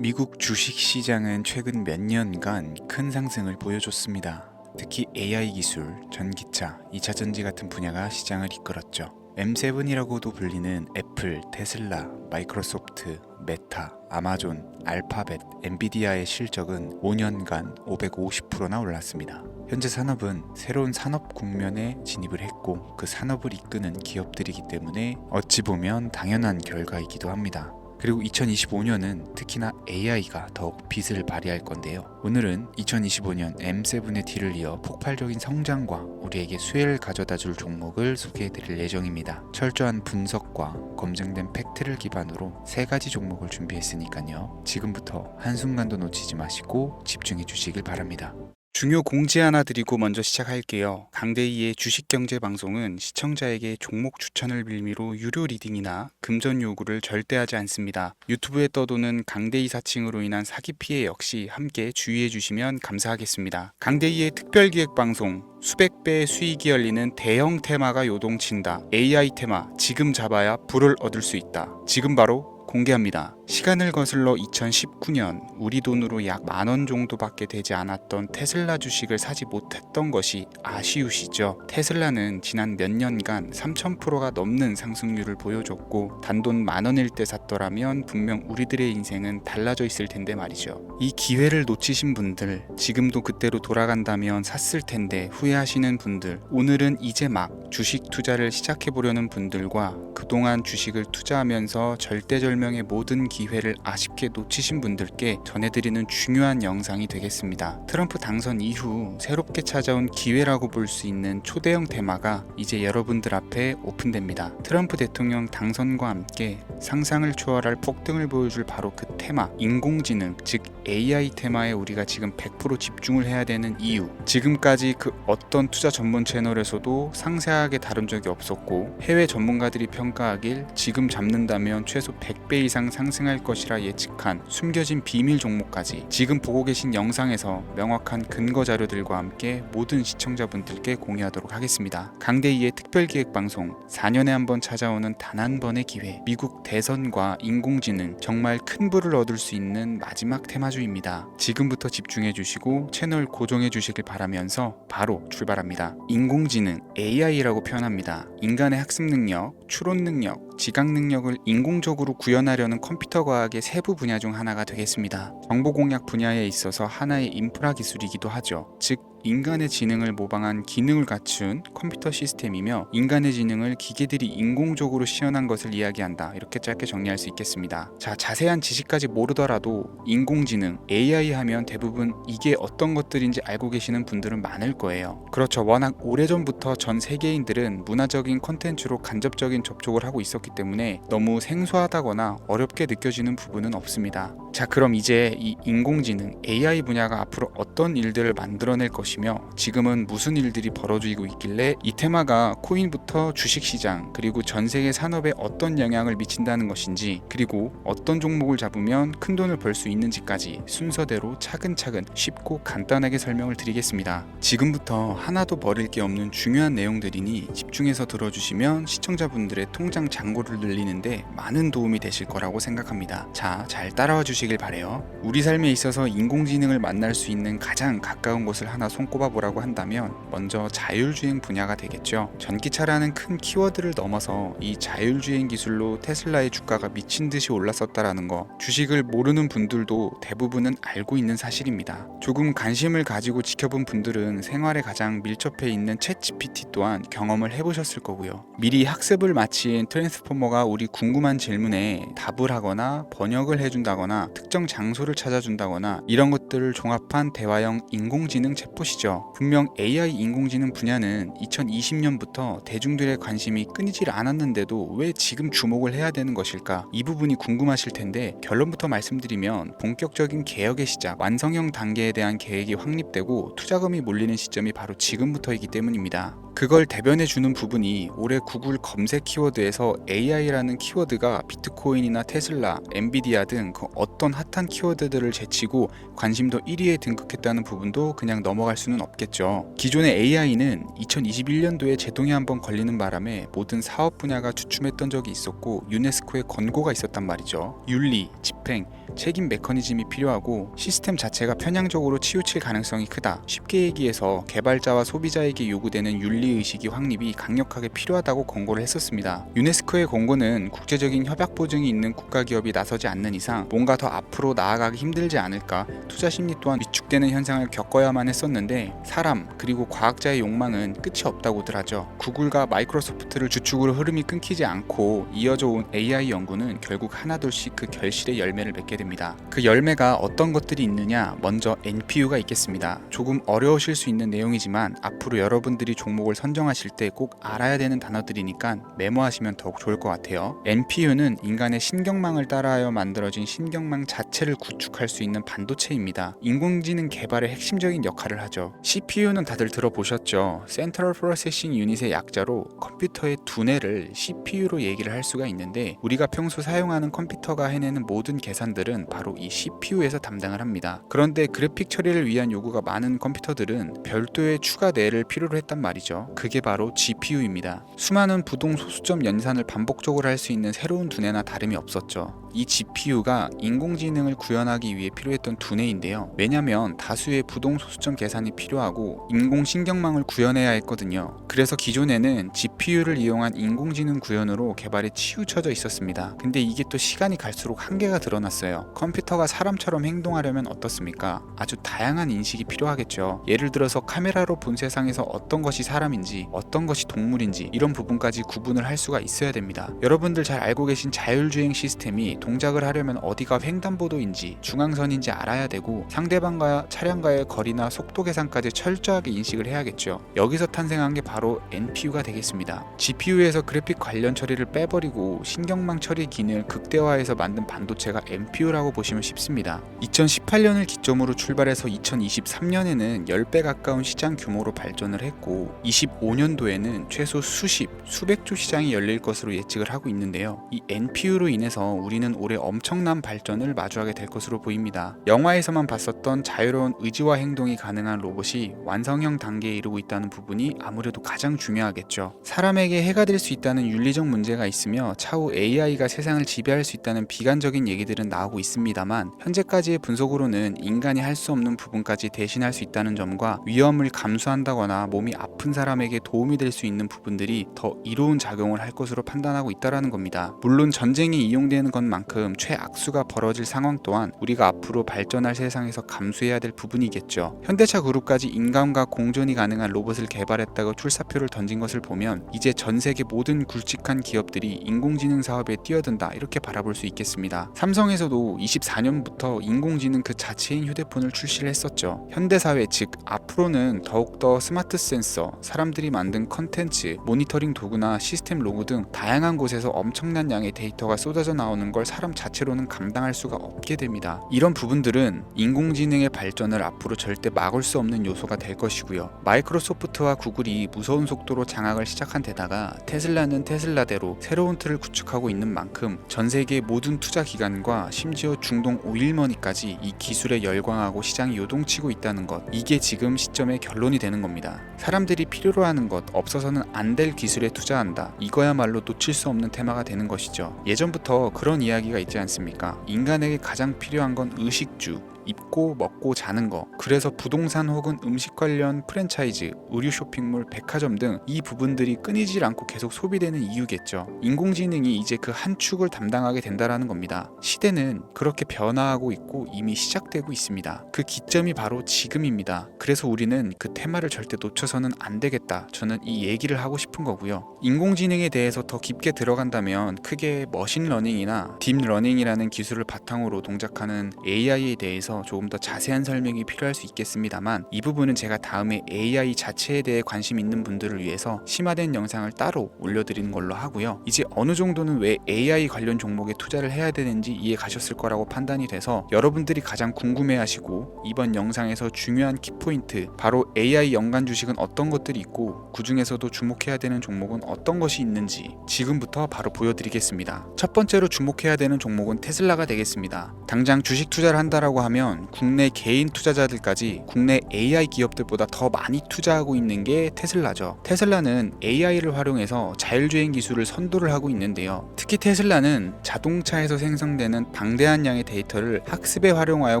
미국 주식시장은 최근 몇 년간 큰 상승을 보여줬습니다. 특히 AI 기술, 전기차, 2차전지 같은 분야가 시장을 이끌었죠. M7이라고도 불리는 애플, 테슬라, 마이크로소프트, 메타, 아마존, 알파벳, 엔비디아의 실적은 5년간 550%나 올랐습니다. 현재 산업은 새로운 산업 국면에 진입을 했고 그 산업을 이끄는 기업들이기 때문에 어찌 보면 당연한 결과이기도 합니다. 그리고 2025년은 특히나 AI가 더욱 빛을 발휘할 건데요. 오늘은 2025년 M7의 뒤를 이어 폭발적인 성장과 우리에게 수혜를 가져다 줄 종목을 소개해 드릴 예정입니다. 철저한 분석과 검증된 팩트를 기반으로 3가지 종목을 준비했으니까요. 지금부터 한순간도 놓치지 마시고 집중해 주시길 바랍니다. 중요 공지 하나 드리고 먼저 시작할게요. 강대희의 주식경제방송은 시청자에게 종목 추천을 빌미로 유료 리딩이나 금전 요구를 절대 하지 않습니다. 유튜브에 떠도는 강대희 사칭으로 인한 사기 피해 역시 함께 주의해 주시면 감사하겠습니다. 강대희의 특별기획방송 수백 배의 수익이 열리는 대형 테마가 요동친다. AI 테마 지금 잡아야 불을 얻을 수 있다. 지금 바로 공개합니다. 시간을 거슬러 2019년 우리 돈으로 약 10,000원 정도밖에 되지 않았던 테슬라 주식을 사지 못했던 것이 아쉬우시죠? 테슬라는 지난 몇 년간 3000%가 넘는 상승률을 보여줬고 단돈 10,000원일 때 샀더라면 분명 우리들의 인생은 달라져 있을 텐데 말이죠. 이 기회를 놓치신 분들, 지금도 그때로 돌아간다면 샀을 텐데 후회하시는 분들, 오늘은 이제 막 주식 투자를 시작해보려는 분들과 그동안 주식을 투자하면서 절대절명의 모든 기회를 아쉽게 놓치신 분들께 전해드리는 중요한 영상이 되겠습니다. 트럼프 당선 이후 새롭게 찾아온 기회라고 볼 수 있는 초대형 테마가 이제 여러분들 앞에 오픈됩니다. 트럼프 대통령 당선과 함께 상상을 초월할 폭등을 보여줄 바로 그 테마, 인공지능, 즉 AI 테마에 우리가 지금 100% 집중을 해야 되는 이유, 지금까지 그 어떤 투자 전문 채널에서도 상세하게 다룬 적이 없었고 해외 전문가들이 평가하길 지금 잡는다면 최소 100배 이상 상승할 것이라 예측한 숨겨진 비밀 종목까지 지금 보고 계신 영상에서 명확한 근거 자료들과 함께 모든 시청자분들께 공유하도록 하겠습니다. 강대희의 특별기획방송 4년에 한 번 찾아오는 단 한 번의 기회, 미국 대선과 인공지능, 정말 큰 부를 얻을 수 있는 마지막 테마주입니다. 지금부터 집중해 주시고 채널 고정해 주시길 바라면서 바로 출발합니다. 인공지능, AI라고 표현합니다. 인간의 학습 능력, 추론 능력, 지각 능력을 인공적으로 구현하려는 컴퓨터 과학의 세부 분야 중 하나가 되겠습니다. 정보 공략 분야에 있어서 하나의 인프라 기술이기도 하죠. 즉 인간의 지능을 모방한 기능을 갖춘 컴퓨터 시스템이며 인간의 지능을 기계들이 인공적으로 시연한 것을 이야기한다. 이렇게 짧게 정리할 수 있겠습니다. 자, 자세한 지식까지 모르더라도 인공지능, AI 하면 대부분 이게 어떤 것들인지 알고 계시는 분들은 많을 거예요. 그렇죠. 워낙 오래전부터 전 세계인들은 문화적인 콘텐츠로 간접적인 접촉을 하고 있었기 때문에 너무 생소하다거나 어렵게 느껴지는 부분은 없습니다. 자, 그럼 이제 이 인공지능, AI 분야가 앞으로 어떤 일들을 만들어낼 것이며 지금은 무슨 일들이 벌어지고 있길래 이 테마가 코인부터 주식시장 그리고 전 세계 산업에 어떤 영향을 미친다는 것인지, 그리고 어떤 종목을 잡으면 큰 돈을 벌 수 있는지까지 순서대로 차근차근 쉽고 간단하게 설명을 드리겠습니다. 지금부터 하나도 버릴 게 없는 중요한 내용들이니 집중해서 들어주시면 시청자분들의 통장 잔고를 늘리는데 많은 도움이 되실 거라고 생각합니다. 자, 잘 따라와 주시길 바래요. 우리 삶에 있어서 인공지능을 만날 수 있는 가장 가까운 곳을 하나 손꼽아 보라고 한다면 먼저 자율주행 분야가 되겠죠. 전기차라는 큰 키워드를 넘어서 이 자율주행 기술로 테슬라의 주가가 미친 듯이 올랐었다라는 거, 주식을 모르는 분들도 대부분은 알고 있는 사실입니다. 조금 관심을 가지고 지켜본 분들은 생활에 가장 밀접해 있는 챗GPT 또한 경험을 해보셨을 거고요. 미리 학습을 마친 트랜스포머가 우리 궁금한 질문에 답을 하거나 번역을 해준다거나 특정 장소를 찾아준다거나 이런 것들을 종합한 대화형 인공지능 챗봇이죠. 분명 AI 인공지능 분야는 2020년부터 대중들의 관심이 끊이질 않았는데도 왜 지금 주목을 해야 되는 것일까? 이 부분이 궁금하실 텐데 결론부터 말씀드리면 본격적인 개혁의 시작, 완성형 단계에 대한 계획이 확립되고 투자금이 몰리는 시점이 바로 지금부터이기 때문입니다. 그걸 대변해 주는 부분이 올해 구글 검색 키워드에서 AI라는 키워드가 비트코인이나 테슬라, 엔비디아 등 그 어떤 핫한 키워드들을 제치고 관심도 1위에 등극했다는 부분도 그냥 넘어갈 수는 없겠죠. 기존의 AI는 2021년도에 제동이 한번 걸리는 바람에 모든 사업 분야가 주춤했던 적이 있었고 유네스코의 권고가 있었단 말이죠. 윤리, 집행, 책임 메커니즘이 필요하고 시스템 자체가 편향적으로 치우칠 가능성이 크다. 쉽게 얘기해서 개발자와 소비자에게 요구되는 윤리의식이 확립이 강력하게 필요하다고 권고를 했었습니다. 유네스코의 권고는 국제적인 협약 보증이 있는 국가기업이 나서지 않는 이상 뭔가 더 앞으로 나아가기 힘들지 않을까, 투자 심리 또한 위축되는 현상을 겪어야만 했었는데 사람 그리고 과학자의 욕망은 끝이 없다고들 하죠. 구글과 마이크로소프트를 주축으로 흐름이 끊기지 않고 이어져 온 AI 연구는 결국 하나둘씩 그 결실의 열매를 맺게 됩니다. 그 열매가 어떤 것들이 있느냐, 먼저 NPU가 있겠습니다. 조금 어려우실 수 있는 내용이지만 앞으로 여러분들이 종목을 선정하실 때 꼭 알아야 되는 단어들이니까 메모하시면 더욱 좋을 것 같아요. NPU는 인간의 신경망을 따라하여 만들어진 신경망 자체를 구축할 수 있는 반도체입니다. 인공지능 개발의 핵심적인 역할을 하죠. CPU는 다들 들어보셨죠? Central Processing Unit의 약자로 컴퓨터의 두뇌를 CPU로 얘기를 할 수가 있는데 우리가 평소 사용하는 컴퓨터가 해내는 모든 계산들은 바로 이 CPU에서 담당을 합니다. 그런데 그래픽 처리를 위한 요구가 많은 컴퓨터들은 별도의 추가 뇌를 필요로 했단 말이죠. 그게 바로 GPU입니다. 수많은 부동 소수점 연산을 반복적으로 할 수 있는 새로운 두뇌나 다름이 없었죠. 이 GPU가 인공지능을 구현하기 위해 필요했던 두뇌인데요. 왜냐면 다수의 부동 소수점 계산이 필요하고 인공신경망을 구현해야 했거든요. 그래서 기존에는 GPU를 이용한 인공지능 구현으로 개발이 치우쳐져 있었습니다. 근데 이게 또 시간이 갈수록 한계가 드러났어요. 컴퓨터가 사람처럼 행동하려면 어떻습니까? 아주 다양한 인식이 필요하겠죠. 예를 들어서 카메라로 본 세상에서 어떤 것이 사람인지 어떤 것이 동물인지 이런 부분까지 구분을 할 수가 있어야 됩니다. 여러분들 잘 알고 계신 자율주행 시스템이 동작을 하려면 어디가 횡단보도인지 중앙선인지 알아야 되고 상대방과 차량과의 거리나 속도 계산까지 철저하게 인식을 해야겠죠. 여기서 탄생한 게 바로 NPU가 되겠습니다. GPU에서 그래픽 관련 처리를 빼버리고 신경망 처리 기능을 극대화해서 만든 반도체가 NPU라고 보시면 쉽습니다. 2018년을 기점으로 출발해서 2023년에는 10배 가까운 시장 규모로 발전을 했고 25년도에는 최소 수백 조 시장이 열릴 것으로 예측을 하고 있는데요. 이 NPU로 인해서 우리는 올해 엄청난 발전을 마주하게 될 것으로 보입니다. 영화에서만 봤었던 자유로운 의지와 행동이 가능한 로봇이 완성형 단계에 이르고 있다는 부분이 아무래도 가장 중요하겠죠. 사람에게 해가 될 수 있다는 윤리적 문제가 있으며 차후 AI가 세상을 지배할 수 있다는 비관적인 얘기들은 나오고 있습니다만 현재까지의 분석으로는 인간이 할 수 없는 부분까지 대신할 수 있다는 점과 위험을 감수한다거나 몸이 아픈 사람에게 도움이 될 수 있는 부분들이 더 이로운 작용을 할 것으로 판단하고 있다는 겁니다. 물론 전쟁에 이용되는 것만큼 최악수가 벌어질 상황 또한 우리가 앞으로 발전할 세상에서 감수해야 될 부분이겠죠. 현대차 그룹까지 인간과 공존이 가능한 로봇을 개발했다고 출사표를 던진 것을 보면 이제 전 세계 모든 굵직한 기업들이 인공지능 사업에 뛰어든다 이렇게 바라볼 수 있겠습니다. 삼성에서도 24년부터 인공지능 그 자체인 휴대폰을 출시를 했었죠. 현대사회 즉 앞으로는 더욱더 스마트 센서, 사람들이 만든 컨텐츠, 모니터링 도구나 시스템 로그 등 다양한 곳에서 엄청난 양의 데이터가 쏟아져 나오는 걸 사람 자체로는 감당할 수가 없게 됩니다. 이런 부분들은 인공지능의 발전을 앞으로 절대 막을 수 없는 요소가 될 것이고요. 마이크로소프트와 구글이 무서운 속도로 장악을 시작한 데다가 테슬라는 테슬라대로 새로운 틀을 구축하고 있는 만큼 전 세계 모든 투자 기관과 심지어 중동 오일머니까지 이 기술에 열광하고 시장이 요동치고 있다는 것, 이게 지금 시점의 결론이 되는 겁니다. 사람들이 필요로 하는 것, 없어서는 안 될 기술에 투자한다. 이거야말로 놓칠 수 없는 테마가 되는 것이죠. 예전부터 그런 이야기가 있지 않습니까? 인간에게 가장 필요한 건 의식주, 입고 먹고 자는 거. 그래서 부동산 혹은 음식 관련 프랜차이즈, 의류 쇼핑몰, 백화점 등 이 부분들이 끊이질 않고 계속 소비되는 이유겠죠. 인공지능이 이제 그 한 축을 담당하게 된다라는 겁니다. 시대는 그렇게 변화하고 있고 이미 시작되고 있습니다. 그 기점이 바로 지금입니다. 그래서 우리는 그 테마를 절대 놓쳐서는 안 되겠다. 저는 이 얘기를 하고 싶은 거고요. 인공지능에 대해서 더 깊게 들어간다면 크게 머신러닝이나 딥러닝이라는 기술을 바탕으로 동작하는 AI에 대해서 대해서 조금 더 자세한 설명이 필요할 수 있겠습니다만, 이 부분은 제가 다음에 AI 자체에 대해 관심 있는 분들을 위해서 심화된 영상을 따로 올려드리는 걸로 하고요. 이제 어느 정도는 왜 AI 관련 종목에 투자를 해야 되는지 이해 가셨을 거라고 판단이 돼서, 여러분들이 가장 궁금해하시고 이번 영상에서 중요한 키포인트, 바로 AI 연관 주식은 어떤 것들이 있고 그 중에서도 주목해야 되는 종목은 어떤 것이 있는지 지금부터 바로 보여드리겠습니다. 첫 번째로 주목해야 되는 종목은 테슬라가 되겠습니다. 당장 주식 투자를 한다라고 하면 국내 개인 투자자들까지 국내 AI 기업들보다 더 많이 투자하고 있는 게 테슬라죠. 테슬라는 AI를 활용해서 자율주행 기술을 선도를 하고 있는데요. 특히 테슬라는 자동차에서 생성되는 방대한 양의 데이터를 학습에 활용하여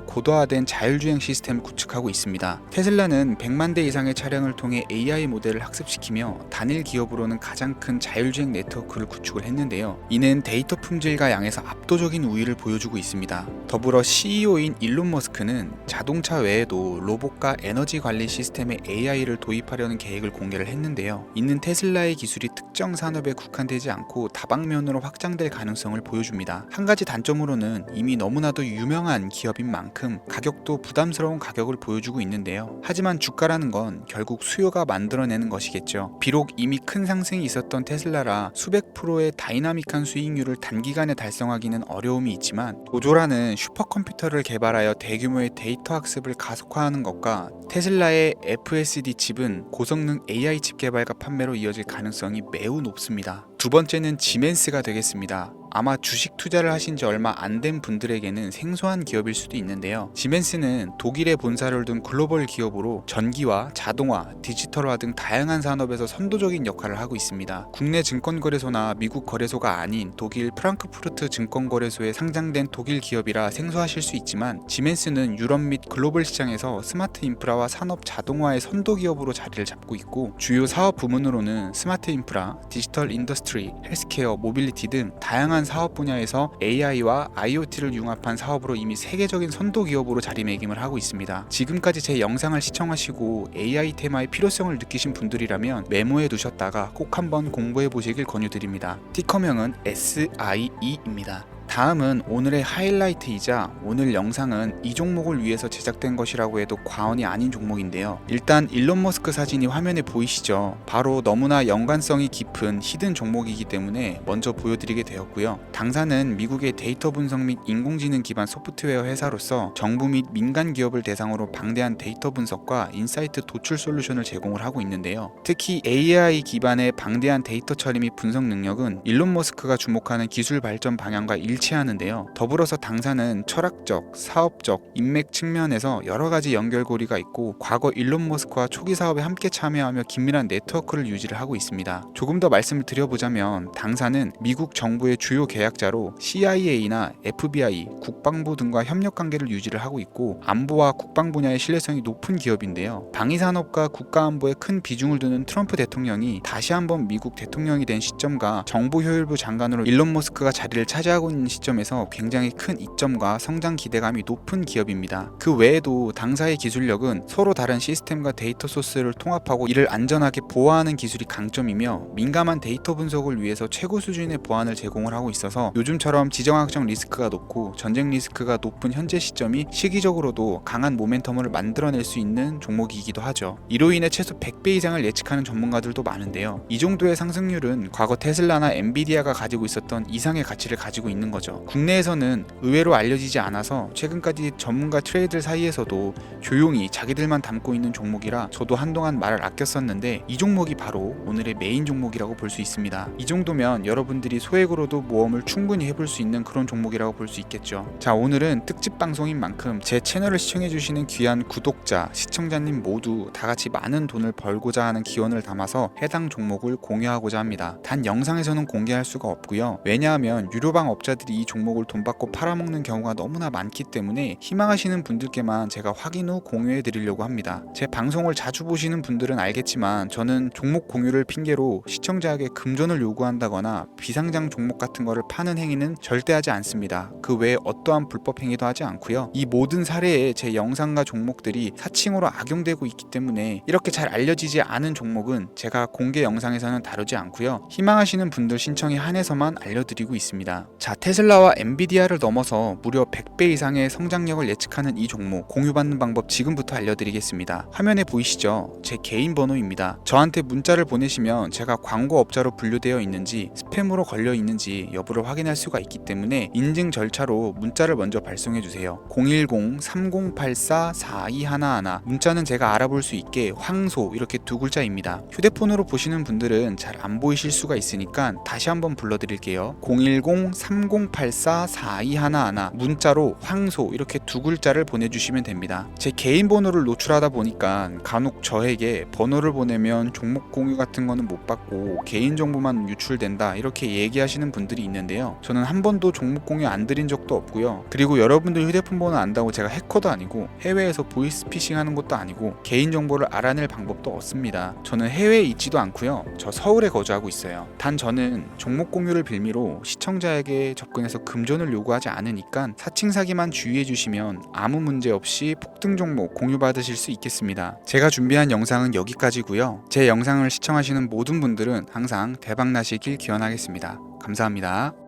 고도화된 자율주행 시스템을 구축하고 있습니다. 테슬라는 100만 대 이상의 차량을 통해 AI 모델을 학습시키며 단일 기업으로는 가장 큰 자율주행 네트워크를 구축을 했는데요. 이는 데이터 품질과 양에서 압도적인 우위를 보여주고 있습니다. 더불어 CEO인 일론 머스크는 자동차 외에도 로봇과 에너지 관리 시스템에 AI를 도입하려는 계획을 공개를 했는데요. 이는 테슬라의 기술이 특정 산업에 국한되지 않고 다방면으로 확장될 가능성을 보여줍니다. 한 가지 단점으로는 이미 너무나도 유명한 기업인 만큼 가격도 부담스러운 가격을 보여주고 있는데요. 하지만 주가라는 건 결국 수요가 만들어내는 것이겠죠. 비록 이미 큰 상승이 있었던 테슬라라 수백 프로의 다이나믹한 수익률을 단기간에 달성하기는 어려움이 있지만, 도조라는 슈퍼컴퓨터를 개발하여 대규모의 데이터 학습을 가속화하는 것과 테슬라의 FSD 칩은 고성능 AI 칩 개발과 판매로 이어질 가능성이 매우 높습니다. 두 번째는 지멘스가 되겠습니다. 아마 주식 투자를 하신 지 얼마 안 된 분들에게는 생소한 기업일 수도 있는데요. 지멘스는 독일에 본사를 둔 글로벌 기업으로 전기와 자동화, 디지털화 등 다양한 산업에서 선도적인 역할을 하고 있습니다. 국내 증권거래소나 미국 거래소가 아닌 독일 프랑크푸르트 증권거래소에 상장된 독일 기업이라 생소하실 수 있지만, 지멘스는 유럽 및 글로벌 시장에서 스마트 인프라와 산업 자동화의 선도 기업으로 자리를 잡고 있고, 주요 사업 부문으로는 스마트 인프라, 디지털 인더스트리, 헬스케어, 모빌리티 등 다양한 사업 분야에서 AI와 IoT를 융합한 사업으로 이미 세계적인 선도 기업으로 자리매김을 하고 있습니다. 지금까지 제 영상을 시청하시고 AI 테마의 필요성을 느끼신 분들이라면 메모해 두셨다가 꼭 한번 공부해 보시길 권유드립니다. 티커명은 SIE입니다. 다음은 오늘의 하이라이트이자 오늘 영상은 이 종목을 위해서 제작된 것이라고 해도 과언이 아닌 종목인데요. 일단 일론 머스크 사진이 화면에 보이시죠? 바로 너무나 연관성이 깊은 히든 종목이기 때문에 먼저 보여드리게 되었고요. 당사는 미국의 데이터 분석 및 인공지능 기반 소프트웨어 회사로서 정부 및 민간 기업을 대상으로 방대한 데이터 분석과 인사이트 도출 솔루션을 제공을 하고 있는데요. 특히 AI 기반의 방대한 데이터 처리 및 분석 능력은 일론 머스크가 주목하는 기술 발전 방향과 일치하는데요. 더불어서 당사는 철학적, 사업적, 인맥 측면에서 여러 가지 연결고리가 있고, 과거 일론 머스크와 초기 사업에 함께 참여하며 긴밀한 네트워크를 유지를 하고 있습니다. 조금 더 말씀을 드려보자면, 당사는 미국 정부의 주요 계약자로 CIA나 FBI, 국방부 등과 협력 관계를 유지를 하고 있고, 안보와 국방 분야의 신뢰성이 높은 기업인데요. 방위산업과 국가안보에 큰 비중을 두는 트럼프 대통령이 다시 한번 미국 대통령이 된 시점과 정보효율부 장관으로 일론 머스크가 자리를 차지하고 있는 시점에서 굉장히 큰 이점과 성장 기대감이 높은 기업입니다. 그 외에도 당사의 기술력은 서로 다른 시스템과 데이터 소스를 통합하고 이를 안전하게 보호하는 기술이 강점이며, 민감한 데이터 분석을 위해서 최고 수준의 보안을 제공을 하고 있어서 요즘처럼 지정학적 리스크가 높고 전쟁 리스크가 높은 현재 시점이 시기적으로도 강한 모멘텀을 만들어낼 수 있는 종목이기도 하죠. 이로 인해 최소 100배 이상을 예측하는 전문가들도 많은데요. 이 정도의 상승률은 과거 테슬라나 엔비디아가 가지고 있었던 이상의 가치를 가지고 있는 거죠. 국내에서는 의외로 알려지지 않아서 최근까지 전문가 트레이더 사이에서도 조용히 자기들만 담고 있는 종목이라 저도 한동안 말을 아꼈었는데, 이 종목이 바로 오늘의 메인 종목이라고 볼 수 있습니다. 이 정도면 여러분들이 소액으로도 모험을 충분히 해볼 수 있는 그런 종목이라고 볼 수 있겠죠. 자, 오늘은 특집 방송인 만큼 제 채널을 시청해주시는 귀한 구독자, 시청자님 모두 다같이 많은 돈을 벌고자 하는 기원을 담아서 해당 종목을 공유하고자 합니다. 단 영상에서는 공개할 수가 없고요. 왜냐하면 유료방 업자들이 이 종목을 돈 받고 팔아먹는 경우가 너무나 많기 때문에 희망하시는 분들께만 제가 확인 후 공유해 드리려고 합니다. 제 방송을 자주 보시는 분들은 알겠지만, 저는 종목 공유를 핑계로 시청자에게 금전을 요구한다거나 비상장 종목 같은 거를 파는 행위는 절대 하지 않습니다. 그 외에 어떠한 불법 행위도 하지 않고요. 이 모든 사례에 제 영상과 종목들이 사칭으로 악용되고 있기 때문에 이렇게 잘 알려지지 않은 종목은 제가 공개 영상에서는 다루지 않고요. 희망하시는 분들 신청에 한해서만 알려드리고 있습니다. 자, 테슬라와 엔비디아를 넘어서 무려 100배 이상의 성장력을 예측하는 이 종목 공유받는 방법 지금부터 알려드리겠습니다. 화면에 보이시죠? 제 개인 번호입니다. 저한테 문자를 보내시면 제가 광고업자로 분류되어 있는지 스팸으로 걸려 있는지 여부를 확인할 수가 있기 때문에 인증 절차로 문자를 먼저 발송해주세요. 010-3084-4211 문자는 제가 알아볼 수 있게 황소 이렇게 두 글자입니다. 휴대폰으로 보시는 분들은 잘 안 보이실 수가 있으니까 다시 한번 불러드릴게요. 010-3084-4211 문자로 황소 이렇게 두 글자를 보내주시면 됩니다. 제 개인 번호를 노출하다 보니까 간혹 저에게 번호를 보내면 종목 공유 같은 거는 못 받고 개인정보만 유출된다 이렇게 얘기하시는 분들이 있는데요. 저는 한 번도 종목 공유 안 드린 적도 없고요. 그리고 여러분들 휴대폰 번호 안다고 제가 해커도 아니고 해외에서 보이스피싱 하는 것도 아니고 개인정보를 알아낼 방법도 없습니다. 저는 해외에 있지도 않고요. 저 서울에 거주하고 있어요. 단 저는 종목 공유를 빌미로 시청자에게 접근해서 금전을 요구하지 않으니까 사칭 사기만 주의해 주시면 아무 문제 없이 폭등 종목 공유받으실 수 있겠습니다. 제가 준비한 영상은 여기까지고요. 제 영상을 시청하시는 모든 분들은 항상 대박 나시길 기원하겠습니다. 감사합니다.